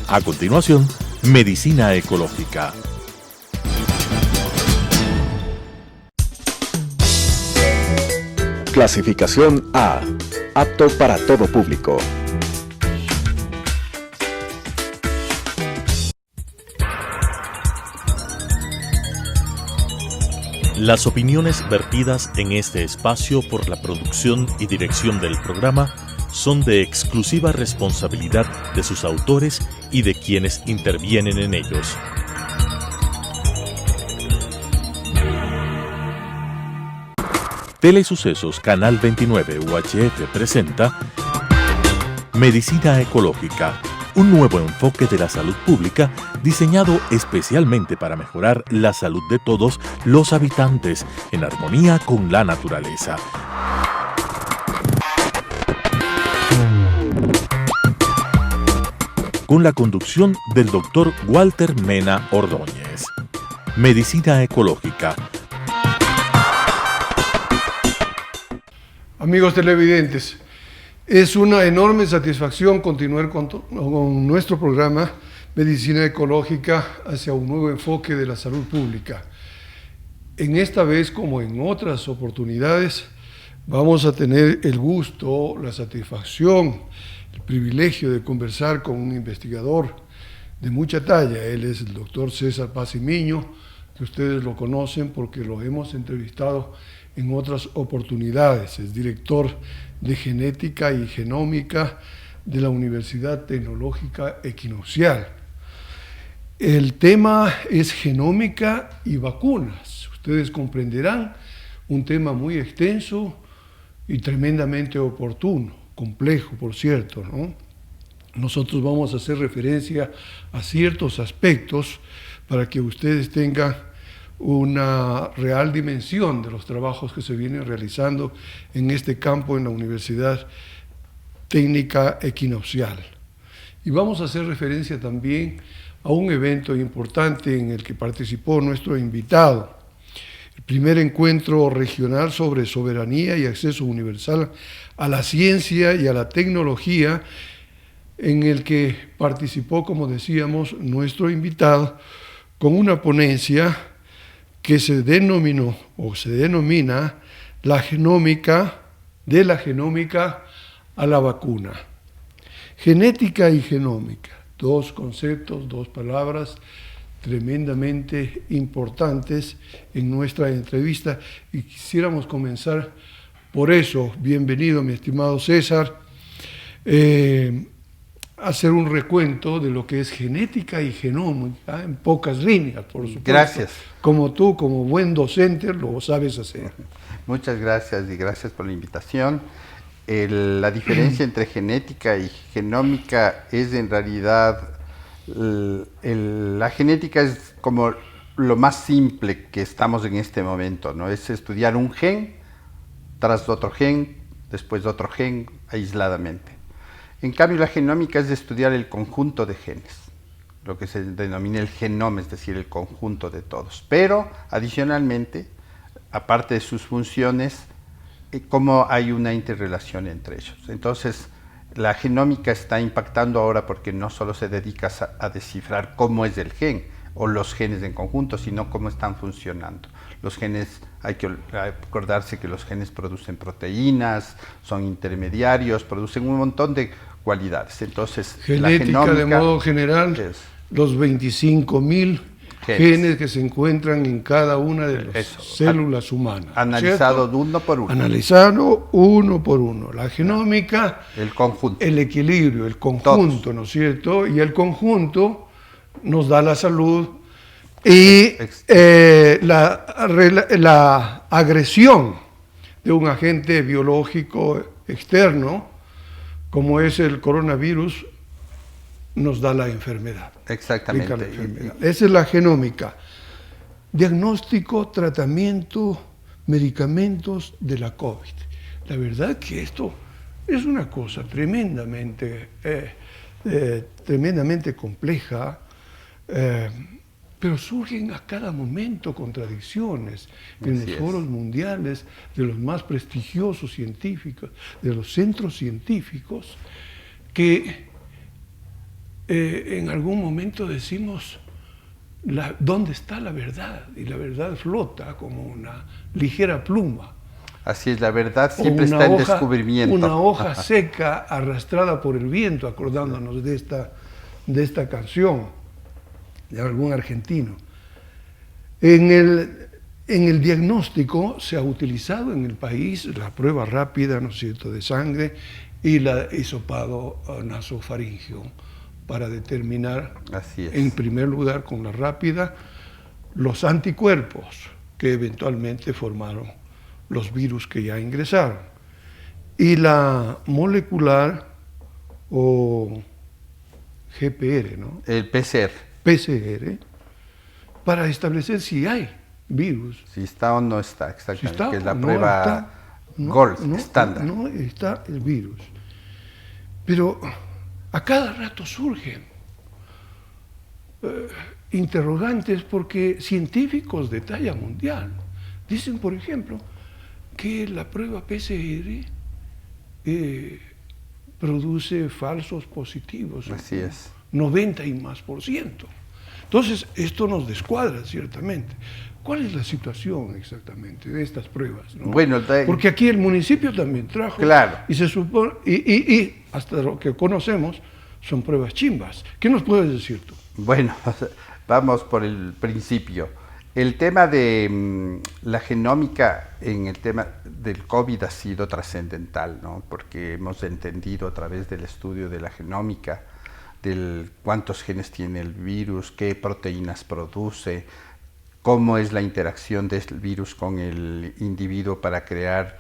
A continuación, Medicina Ecológica. Clasificación A. Apto para todo público. Las opiniones vertidas en este espacio por la producción y dirección del programa son de exclusiva responsabilidad de sus autores y de quienes intervienen en ellos. Telesucesos Canal 29 UHF presenta Medicina Ecológica, un nuevo enfoque de la salud pública diseñado especialmente para mejorar la salud de todos los habitantes en armonía con la naturaleza. Con la conducción del Dr. Walter Mena Ordóñez. Medicina Ecológica. Amigos televidentes, es una enorme satisfacción continuar con nuestro programa Medicina Ecológica hacia un nuevo enfoque de la salud pública. En esta vez, como en otras oportunidades, vamos a tener el gusto, la satisfacción, el privilegio de conversar con un investigador de mucha talla. Él es el doctor César Paz y Miño, que ustedes lo conocen porque lo hemos entrevistado en otras oportunidades. Es director de Genética y Genómica de la Universidad Tecnológica Equinoccial. El tema es genómica y vacunas. Ustedes comprenderán, un tema muy extenso y tremendamente oportuno, complejo, por cierto, ¿no? Nosotros vamos a hacer referencia a ciertos aspectos para que ustedes tengan una real dimensión de los trabajos que se vienen realizando en este campo en la Universidad Técnica Equinoccial. Y vamos a hacer referencia también a un evento importante en el que participó nuestro invitado, el primer encuentro regional sobre soberanía y acceso universal a la ciencia y a la tecnología, en el que participó, como decíamos, nuestro invitado, con una ponencia que se denominó o se denomina la genómica, de la genómica a la vacuna. Genética y genómica, dos conceptos, dos palabras tremendamente importantes en nuestra entrevista, y quisiéramos comenzar por eso. Bienvenido, mi estimado César. Hacer un recuento de lo que es genética y genómica en pocas líneas, por supuesto. Gracias. Como tú, como buen docente, lo sabes hacer. Muchas gracias y gracias por la invitación. La diferencia entre genética y genómica es en realidad, la genética es como lo más simple que estamos en este momento, ¿no? Es estudiar un gen tras otro gen, después otro gen aisladamente. En cambio, la genómica es de estudiar el conjunto de genes, lo que se denomina el genoma, es decir, el conjunto de todos. Pero, adicionalmente, aparte de sus funciones, cómo hay una interrelación entre ellos. Entonces, la genómica está impactando ahora porque no solo se dedica a descifrar cómo es el gen o los genes en conjunto, sino cómo están funcionando. Los genes, hay que acordarse que los genes producen proteínas, son intermediarios, producen un montón de cualidades. Entonces, genética, la genómica, de modo general, los 25.000 genes que se encuentran en cada una de las células humanas. Analizado ¿cierto? uno por uno. Analizado uno por uno. La genómica, el conjunto, el equilibrio, el conjunto, todos. ¿No es cierto? Y el conjunto nos da la salud y la agresión de un agente biológico externo, como es el coronavirus, nos da la enfermedad. Exactamente. La enfermedad. Esa es la genómica. Diagnóstico, tratamiento, medicamentos de la COVID. La verdad que esto es una cosa tremendamente compleja, pero surgen a cada momento contradicciones en los foros mundiales de los más prestigiosos científicos, de los centros científicos, que en algún momento decimos, ¿dónde está la verdad? Y la verdad flota como una ligera pluma. Así es, la verdad siempre está en descubrimiento. Una hoja seca arrastrada por el viento, acordándonos de esta canción de algún argentino. En el diagnóstico se ha utilizado en el país la prueba rápida, ¿no es cierto?, de sangre y el hisopado nasofaríngeo para determinar, en primer lugar, con la rápida, los anticuerpos que eventualmente formaron los virus que ya ingresaron. Y la molecular o GPR, ¿no? El PCR. PCR, para establecer si hay virus. Si está o no está, exactamente. Si está, que es la no prueba está, gold, estándar. No está el virus. Pero a cada rato surgen interrogantes porque científicos de talla mundial dicen, por ejemplo, que la prueba PCR produce falsos positivos. Así es. 90 y más %. Entonces, esto nos descuadra ciertamente. ¿Cuál es la situación exactamente de estas pruebas, ¿no? Bueno, porque aquí el municipio también trajo, claro, y se supone, y hasta lo que conocemos, son pruebas chimbas. ¿Qué nos puedes decir tú? Bueno, vamos por el principio. El tema de la genómica en el tema del COVID ha sido trascendental, ¿no? Porque hemos entendido a través del estudio de la genómica, del cuántos genes tiene el virus, qué proteínas produce, cómo es la interacción del virus con el individuo para crear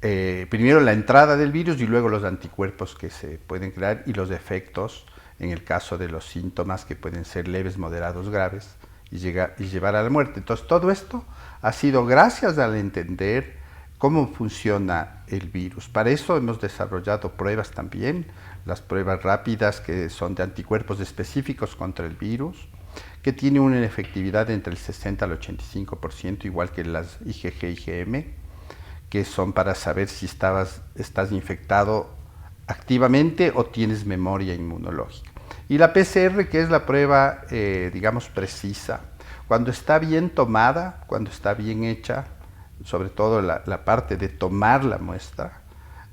primero la entrada del virus y luego los anticuerpos que se pueden crear y los efectos en el caso de los síntomas que pueden ser leves, moderados, graves y llevar a la muerte. Entonces todo esto ha sido gracias al entender cómo funciona el virus. Para eso hemos desarrollado pruebas también, las pruebas rápidas que son de anticuerpos específicos contra el virus, que tienen una efectividad entre el 60 al 85%, igual que las IgG, IgM, que son para saber si estás infectado activamente o tienes memoria inmunológica. Y la PCR, que es la prueba, digamos, precisa, cuando está bien tomada, cuando está bien hecha, sobre todo la parte de tomar la muestra,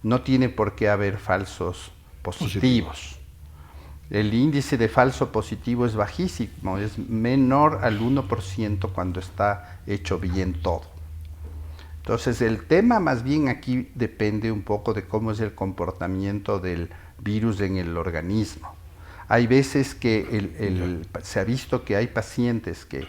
no tiene por qué haber falsos positivos. El índice de falso positivo es bajísimo, es menor al 1% cuando está hecho bien todo. Entonces el tema más bien aquí depende un poco de cómo es el comportamiento del virus en el organismo. Hay veces que se ha visto que hay pacientes que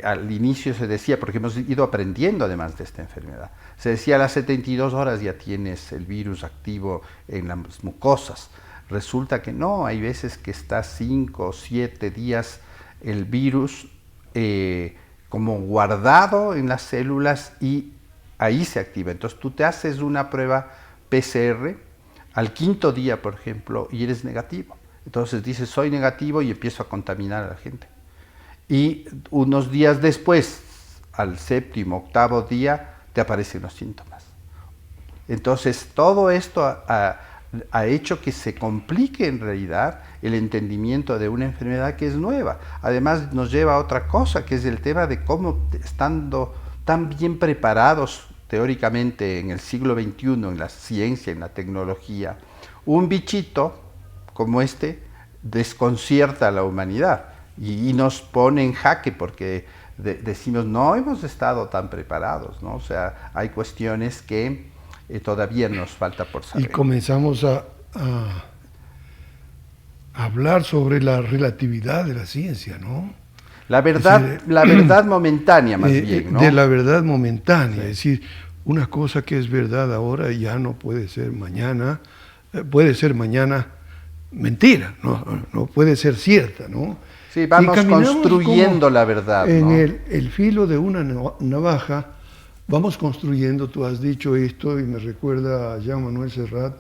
al inicio se decía, porque hemos ido aprendiendo además de esta enfermedad, se decía a las 72 horas ya tienes el virus activo en las mucosas. Resulta que no, hay veces que está 5 o 7 días el virus como guardado en las células y ahí se activa. Entonces tú te haces una prueba PCR al 5.º día, por ejemplo, y eres negativo. Entonces dices, soy negativo y empiezo a contaminar a la gente. Y unos días después, al 7.º, 8.º día, te aparecen los síntomas. Entonces todo esto ha hecho que se complique en realidad el entendimiento de una enfermedad que es nueva. Además nos lleva a otra cosa, que es el tema de cómo, estando tan bien preparados teóricamente en el siglo XXI, en la ciencia, en la tecnología, un bichito como este desconcierta a la humanidad y nos pone en jaque porque decimos no hemos estado tan preparados, ¿no? O sea, hay cuestiones que todavía nos falta por saber. Y comenzamos a hablar sobre la relatividad de la ciencia, ¿no? La verdad momentánea más bien, ¿no? De la verdad momentánea, Sí. Es decir, una cosa que es verdad ahora ya no puede ser mañana, puede ser mañana mentira, no puede ser cierta, ¿no? Sí, vamos construyendo la verdad, en ¿no? el filo de una navaja vamos construyendo. Tú has dicho esto y me recuerda a Jean Manuel Serrat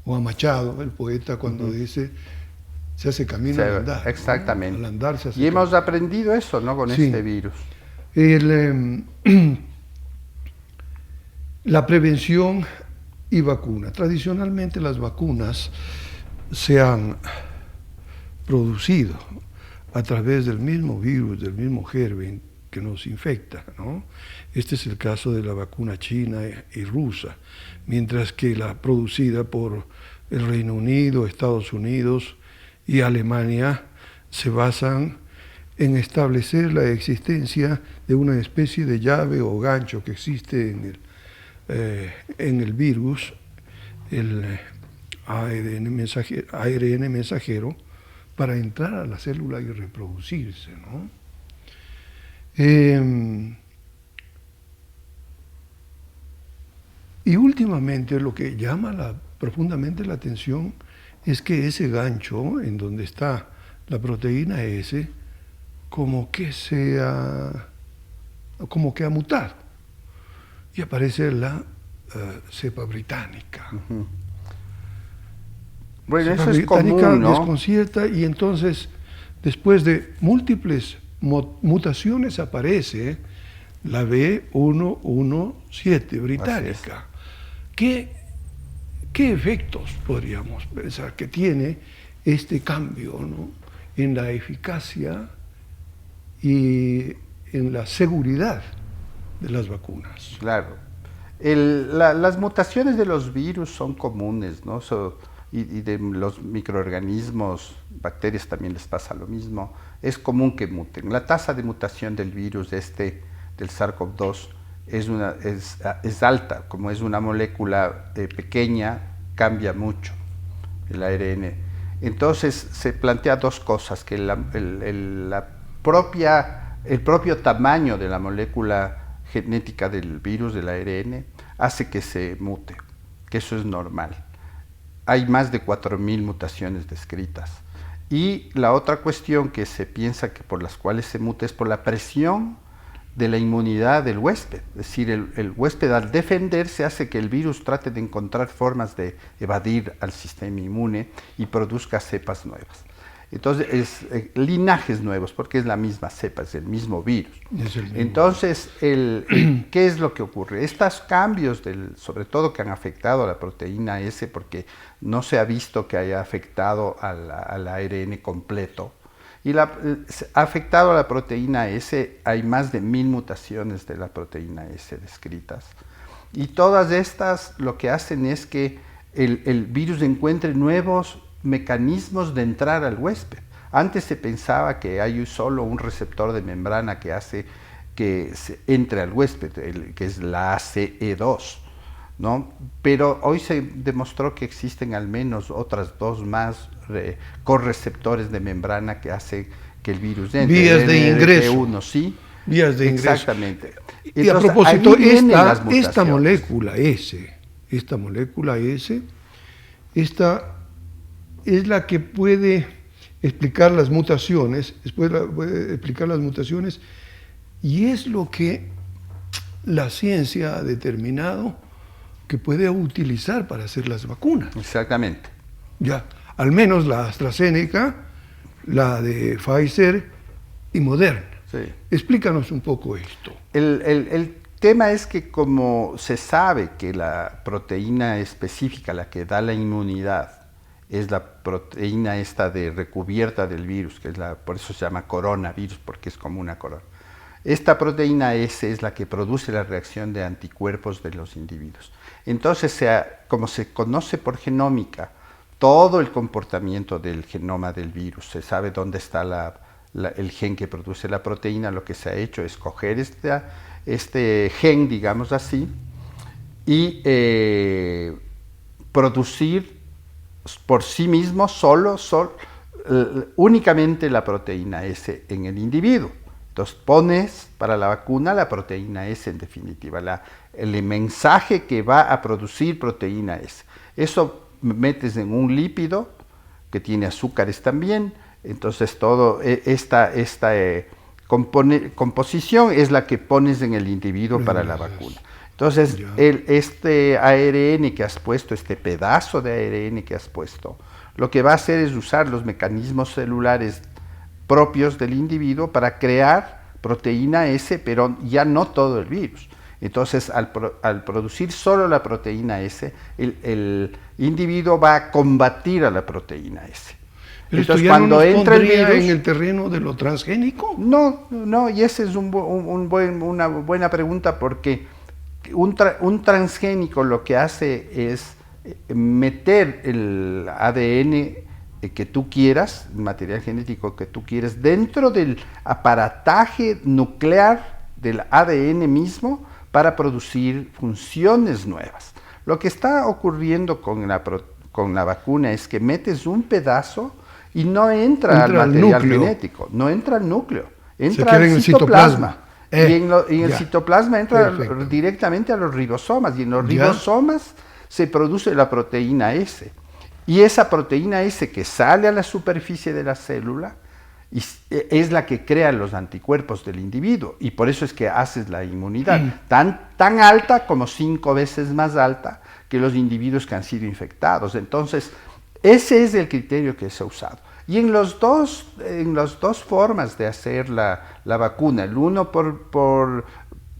o a Machado, el poeta, cuando dice se hace camino al andar. Exactamente. ¿no? Al andar se hace y hemos camino. aprendido eso, ¿no? Con Sí. este virus. La prevención y vacuna. Tradicionalmente las vacunas se han producido a través del mismo virus, del mismo germen que nos infecta, ¿no? Este es el caso de la vacuna china y rusa, mientras que la producida por el Reino Unido, Estados Unidos y Alemania se basan en establecer la existencia de una especie de llave o gancho que existe en el virus, el ARN mensajero, para entrar a la célula y reproducirse, ¿no? Y últimamente lo que llama profundamente la atención es que ese gancho en donde está la proteína S como que ha mutado y aparece la cepa británica. Uh-huh. Bueno, cepa eso es británica común, ¿no? Desconcierta, y entonces después de múltiples mutaciones aparece la B117 británica. ¿Qué efectos podríamos pensar que tiene este cambio, ¿no?, en la eficacia y en la seguridad de las vacunas? Claro. Las mutaciones de los virus son comunes, ¿no? Y de los microorganismos, bacterias también les pasa lo mismo. Es común que muten. La tasa de mutación del virus del SARS-CoV-2 es alta. Como es una molécula pequeña, cambia mucho el ARN. Entonces se plantea dos cosas, que el propio tamaño de la molécula genética del virus, del ARN, hace que se mute, que eso es normal. Hay más de 4.000 mutaciones descritas. Y la otra cuestión que se piensa que por las cuales se muta es por la presión de la inmunidad del huésped. Es decir, el huésped al defenderse hace que el virus trate de encontrar formas de evadir al sistema inmune y produzca cepas nuevas. Entonces, linajes nuevos, porque es la misma cepa, es el mismo virus. Entonces, ¿qué es lo que ocurre? Estos cambios, sobre todo que han afectado a la proteína S, porque no se ha visto que haya afectado al ARN completo, y ha afectado a la proteína S, hay más de 1.000 mutaciones de la proteína S descritas. Y todas estas lo que hacen es que el virus encuentre nuevos mecanismos de entrar al huésped. Antes se pensaba que hay solo un receptor de membrana que hace que entre al huésped, que es la ACE2, ¿no? Pero hoy se demostró que existen al menos otras dos más correceptores de membrana que hacen que el virus entre. Vías de ingreso. ¿Sí? Vías de ingreso. Exactamente. Y a propósito, esta molécula S, esta es la que puede explicar las mutaciones, y es lo que la ciencia ha determinado que puede utilizar para hacer las vacunas. Exactamente. Ya, al menos la AstraZeneca, la de Pfizer y Moderna. Sí. Explícanos un poco esto. El tema es que como se sabe que la proteína específica, la que da la inmunidad, es la proteína esta de recubierta del virus, que es por eso se llama coronavirus, porque es como una corona. Esta proteína S es la que produce la reacción de anticuerpos de los individuos. Entonces, como se conoce por genómica todo el comportamiento del genoma del virus, se sabe dónde está el gen que produce la proteína, lo que se ha hecho es coger este gen, digamos así, y producir por sí mismo únicamente la proteína S en el individuo. Entonces pones para la vacuna la proteína S en definitiva, el mensaje que va a producir proteína S. Eso metes en un lípido que tiene azúcares también, entonces todo esta composición es la que pones en el individuo para la vacuna. Entonces, este ARN que has puesto, este pedazo de ARN que has puesto, lo que va a hacer es usar los mecanismos celulares propios del individuo para crear proteína S, pero ya no todo el virus. Entonces, al producir solo la proteína S, el individuo va a combatir a la proteína S. Pero Entonces, esto ya cuando no nos entra el pondría virus, en el terreno de lo transgénico. no, y esa es una buena pregunta, porque un transgénico lo que hace es meter el ADN que tú quieras, el material genético que tú quieres, dentro del aparataje nuclear del ADN mismo para producir funciones nuevas. Lo que está ocurriendo con la vacuna es que metes un pedazo y no entra al material genético, no entra al núcleo, entra al citoplasma. Y en el citoplasma entra directamente a los ribosomas, y en los ribosomas se produce la proteína S. Y esa proteína S que sale a la superficie de la célula es la que crea los anticuerpos del individuo, y por eso es que haces la inmunidad tan alta, como 5 veces más alta que los individuos que han sido infectados. Entonces, ese es el criterio que se ha usado. Y en las dos formas de hacer la vacuna, el uno por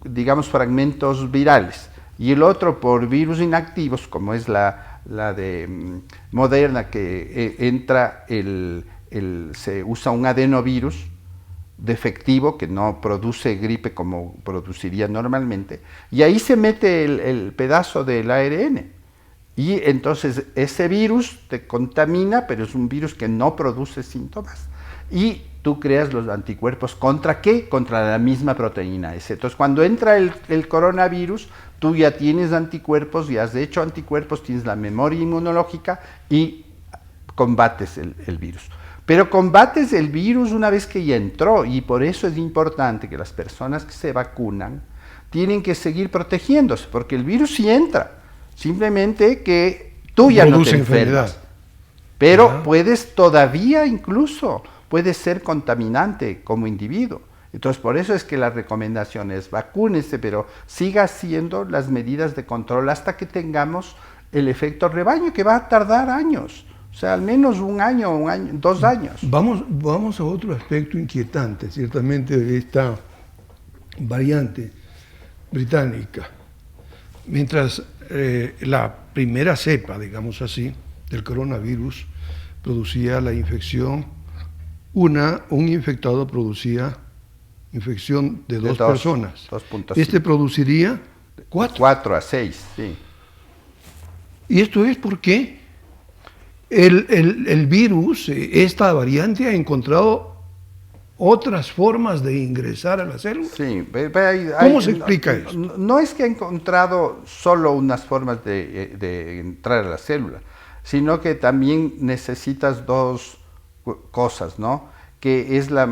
digamos, fragmentos virales, y el otro por virus inactivos, como es la de Moderna, que se usa un adenovirus defectivo que no produce gripe como produciría normalmente, y ahí se mete el pedazo del ARN, y entonces ese virus te contamina, pero es un virus que no produce síntomas, y tú creas los anticuerpos. ¿Contra qué? Contra la misma proteína S. Entonces, cuando entra el coronavirus, tú ya tienes anticuerpos, ya has hecho anticuerpos, tienes la memoria inmunológica y combates el virus. Pero combates el virus una vez que ya entró, y por eso es importante que las personas que se vacunan tienen que seguir protegiéndose, porque el virus sí entra, simplemente que tú ya no te enfermas. Pero puedes todavía, incluso, puedes ser contaminante como individuo. Entonces, por eso es que la recomendación es vacúnese, pero siga haciendo las medidas de control hasta que tengamos el efecto rebaño, que va a tardar años. O sea, al menos un año, 2 años. Vamos a otro aspecto inquietante, ciertamente, de esta variante británica. Mientras la primera cepa, digamos así, del coronavirus producía la infección, un infectado producía infección de dos personas. 2.5. Este produciría 4. 4 a 6, sí. Y esto es porque el virus, esta variante, ha encontrado otras formas de ingresar a la célula. Sí, ¿Cómo se explica eso? No es que ha encontrado solo unas formas de entrar a la célula, sino que también necesitas 2 cosas, ¿no? Que es el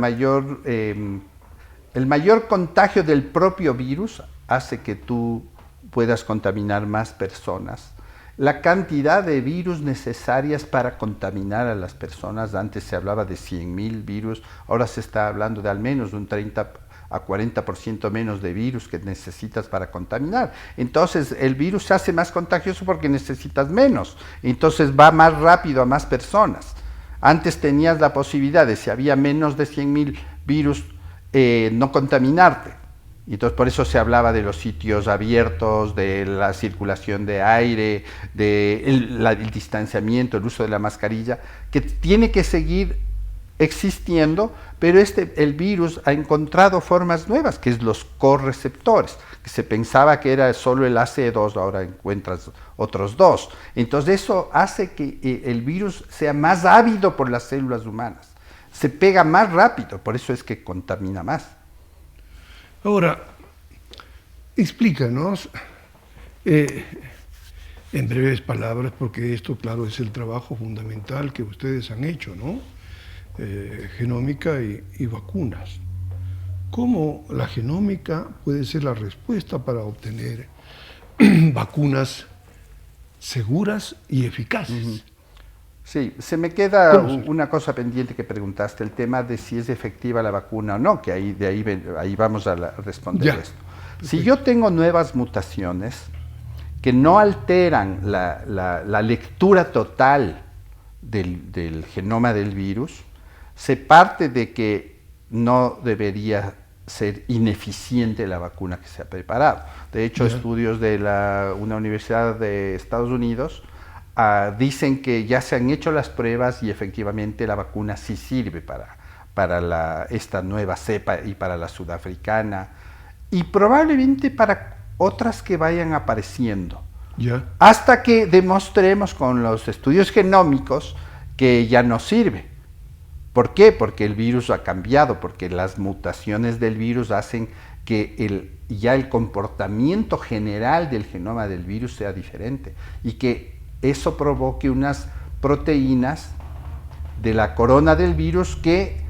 mayor contagio del propio virus hace que tú puedas contaminar más personas. La cantidad de virus necesarias para contaminar a las personas, antes se hablaba de 100.000 virus, ahora se está hablando de al menos un 30 a 40% menos de virus que necesitas para contaminar. Entonces el virus se hace más contagioso porque necesitas menos, entonces va más rápido a más personas. Antes tenías la posibilidad de, si había menos de 100.000 virus, no contaminarte. Entonces, por eso se hablaba de los sitios abiertos, de la circulación de aire, del distanciamiento, el uso de la mascarilla, que tiene que seguir existiendo, pero el virus ha encontrado formas nuevas, que es los correceptores, que se pensaba que era solo el ACE2, ahora encuentras otros 2. Entonces eso hace que el virus sea más ávido por las células humanas, se pega más rápido, por eso es que contamina más. Ahora, explícanos, en breves palabras, porque esto, claro, es el trabajo fundamental que ustedes han hecho, ¿no? Genómica y vacunas. ¿Cómo la genómica puede ser la respuesta para obtener vacunas seguras y eficaces? Sí, se me queda una cosa pendiente que preguntaste, el tema de si es efectiva la vacuna o no, que ahí vamos a responder esto. Si yo tengo nuevas mutaciones que no alteran la lectura total del genoma del virus, se parte de que no debería ser ineficiente la vacuna que se ha preparado. De hecho, estudios de una universidad de Estados Unidos dicen que ya se han hecho las pruebas y efectivamente la vacuna sí sirve para esta nueva cepa y para la sudafricana y probablemente para otras que vayan apareciendo. Ya. Hasta que demostremos con los estudios genómicos que ya no sirve. ¿Por qué? Porque el virus ha cambiado, porque las mutaciones del virus hacen que ya el comportamiento general del genoma del virus sea diferente y que eso provoque unas proteínas de la corona del virus que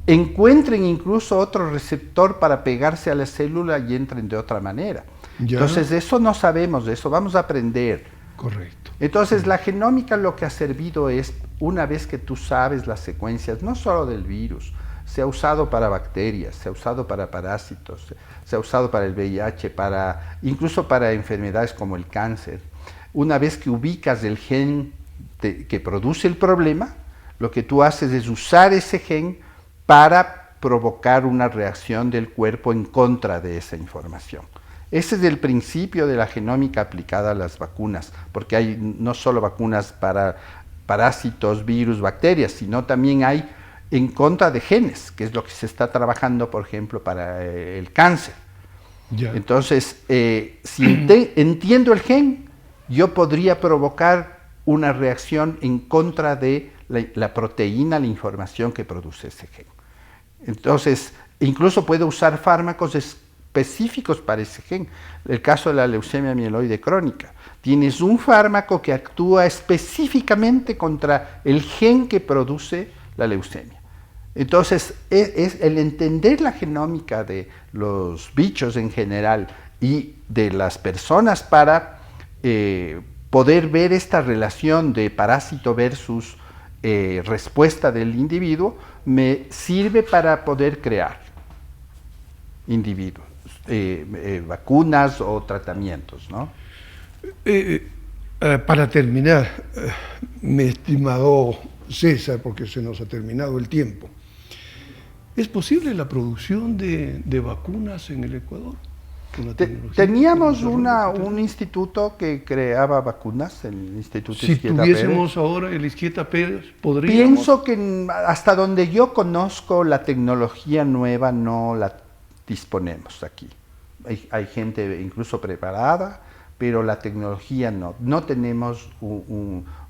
encuentren incluso otro receptor para pegarse a la célula y entren de otra manera. Ya. Entonces, eso no sabemos, de eso vamos a aprender. Correcto. Entonces, la genómica lo que ha servido es, una vez que tú sabes las secuencias, no solo del virus, se ha usado para bacterias, se ha usado para parásitos, se ha usado para el VIH, incluso para enfermedades como el cáncer. Una vez que ubicas el gen que produce el problema, lo que tú haces es usar ese gen para provocar una reacción del cuerpo en contra de esa información. Ese es el principio de la genómica aplicada a las vacunas, porque hay no solo vacunas para parásitos, virus, bacterias, sino también hay en contra de genes, que es lo que se está trabajando, por ejemplo, para el cáncer. Ya. Entonces, si entiendo el gen, yo podría provocar una reacción en contra de la proteína, la información que produce ese gen. Entonces, incluso puedo usar fármacos específicos para ese gen. El caso de la leucemia mieloide crónica. Tienes un fármaco que actúa específicamente contra el gen que produce la leucemia. Entonces, es el entender la genómica de los bichos en general y de las personas para poder ver esta relación de parásito versus respuesta del individuo, me sirve para poder crear individuos, vacunas o tratamientos, ¿no? Para terminar, mi estimado César, porque se nos ha terminado el tiempo, ¿es posible la producción de vacunas en el Ecuador? Teníamos un instituto que creaba vacunas, el Instituto Si Izquieta tuviésemos Pérez. ahora el Izquieta Pérez, ¿podríamos? Pienso que hasta donde yo conozco la tecnología nueva no la disponemos aquí. Hay gente incluso preparada, pero la tecnología no. No tenemos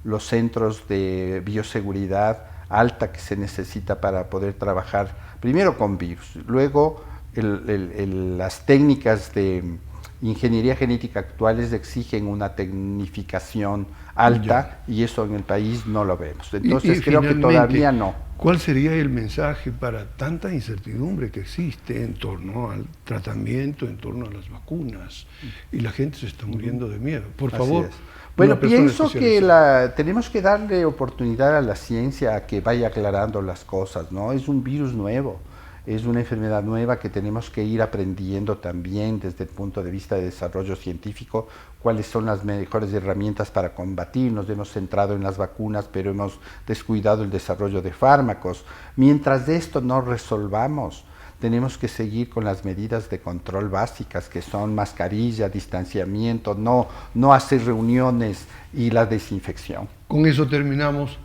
los centros de bioseguridad alta que se necesita para poder trabajar primero con virus, luego las técnicas de ingeniería genética actuales exigen una tecnificación alta y eso en el país no lo vemos. Entonces creo que todavía no. ¿Cuál sería el mensaje para tanta incertidumbre que existe en torno al tratamiento, en torno a las vacunas? Y la gente se está muriendo de miedo. Por favor. Así es. Bueno, pienso que tenemos que darle oportunidad a la ciencia a que vaya aclarando las cosas, ¿no? Es un virus nuevo. Es una enfermedad nueva que tenemos que ir aprendiendo también desde el punto de vista de desarrollo científico, cuáles son las mejores herramientas para combatir. Nos hemos centrado en las vacunas, pero hemos descuidado el desarrollo de fármacos. Mientras de esto no resolvamos, tenemos que seguir con las medidas de control básicas, que son mascarilla, distanciamiento, no hacer reuniones y la desinfección. Con eso terminamos.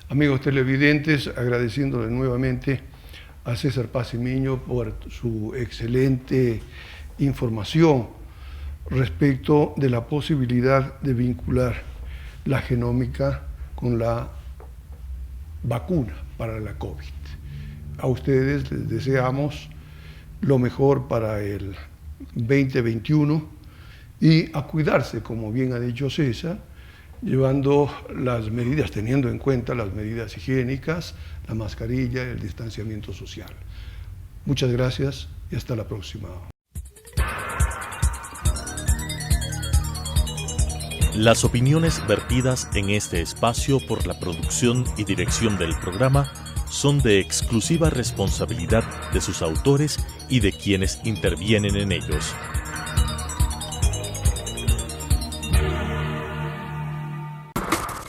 Amigos televidentes, agradeciéndoles nuevamente a César Pacimiño por su excelente información respecto de la posibilidad de vincular la genómica con la vacuna para la COVID. A ustedes les deseamos lo mejor para el 2021 y a cuidarse, como bien ha dicho César, llevando las medidas, teniendo en cuenta las medidas higiénicas, la mascarilla y el distanciamiento social. Muchas gracias y hasta la próxima. Las opiniones vertidas en este espacio por la producción y dirección del programa son de exclusiva responsabilidad de sus autores y de quienes intervienen en ellos.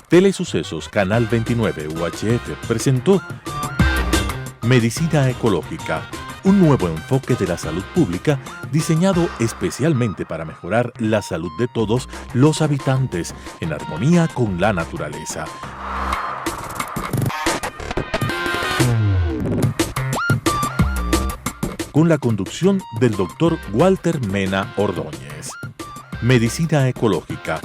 Telesucesos Canal 29 UHF presentó Medicina Ecológica, un nuevo enfoque de la salud pública diseñado especialmente para mejorar la salud de todos los habitantes en armonía con la naturaleza. Con la conducción del Dr. Walter Mena Ordóñez. Medicina ecológica,